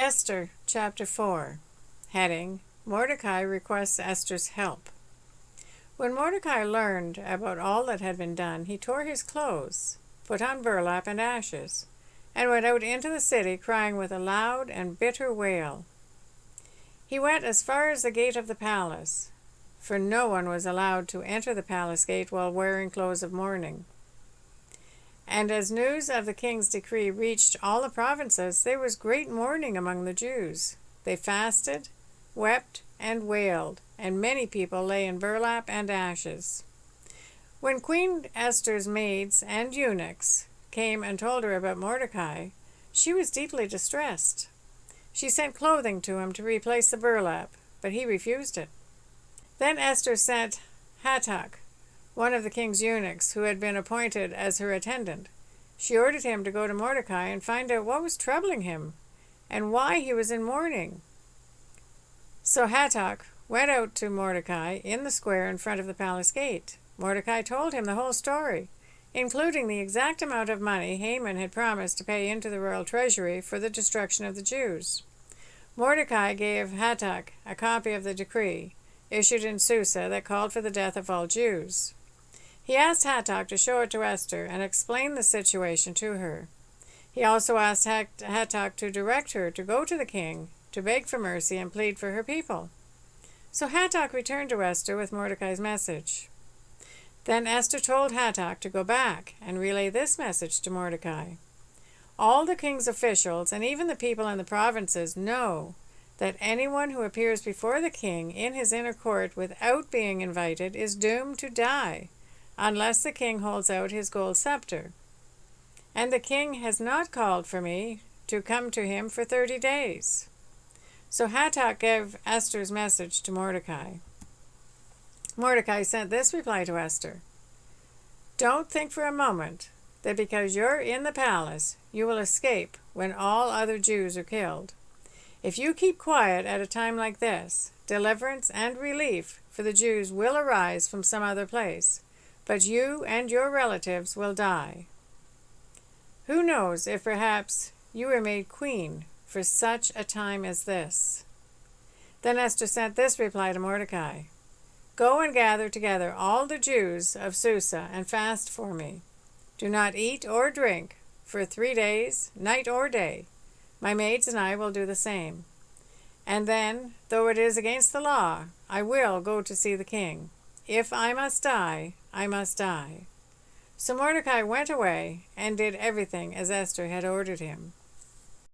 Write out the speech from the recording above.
Esther, chapter 4. Heading: Mordecai requests Esther's help. When Mordecai learned about all that had been done, he tore his clothes, put on burlap and ashes, and went out into the city, crying with a loud and bitter wail. He went as far as the gate of the palace, for no one was allowed to enter the palace gate while wearing clothes of mourning. And as news of the king's decree reached all the provinces, there was great mourning among the Jews. They fasted, wept, and wailed, and many people lay in burlap and ashes. When Queen Esther's maids and eunuchs came and told her about Mordecai, she was deeply distressed. She sent clothing to him to replace the burlap, but he refused it. Then Esther sent Hatach, one of the king's eunuchs, who had been appointed as her attendant. She ordered him to go to Mordecai and find out what was troubling him and why he was in mourning. So Hatach went out to Mordecai in the square in front of the palace gate. Mordecai told him the whole story, including the exact amount of money Haman had promised to pay into the royal treasury for the destruction of the Jews. Mordecai gave Hatach a copy of the decree issued in Susa that called for the death of all Jews. He asked Hatach to show it to Esther and explain the situation to her. He also asked Hatach to direct her to go to the king to beg for mercy and plead for her people. So Hatach returned to Esther with Mordecai's message. Then Esther told Hatach to go back and relay this message to Mordecai. All the king's officials and even the people in the provinces know that anyone who appears before the king in his inner court without being invited is doomed to die, unless the king holds out his gold scepter. And the king has not called for me to come to him for 30 days. So Hatach gave Esther's message to Mordecai. Mordecai sent this reply to Esther: "Don't think for a moment that because you're in the palace, you will escape when all other Jews are killed. If you keep quiet at a time like this, deliverance and relief for the Jews will arise from some other place, but you and your relatives will die. Who knows if perhaps you were made queen for such a time as this?" Then Esther sent this reply to Mordecai: "Go and gather together all the Jews of Susa and fast for me. Do not eat or drink for 3 days, night or day. My maids and I will do the same. And then, though it is against the law, I will go to see the king. If I must die, I must die." So Mordecai went away and did everything as Esther had ordered him.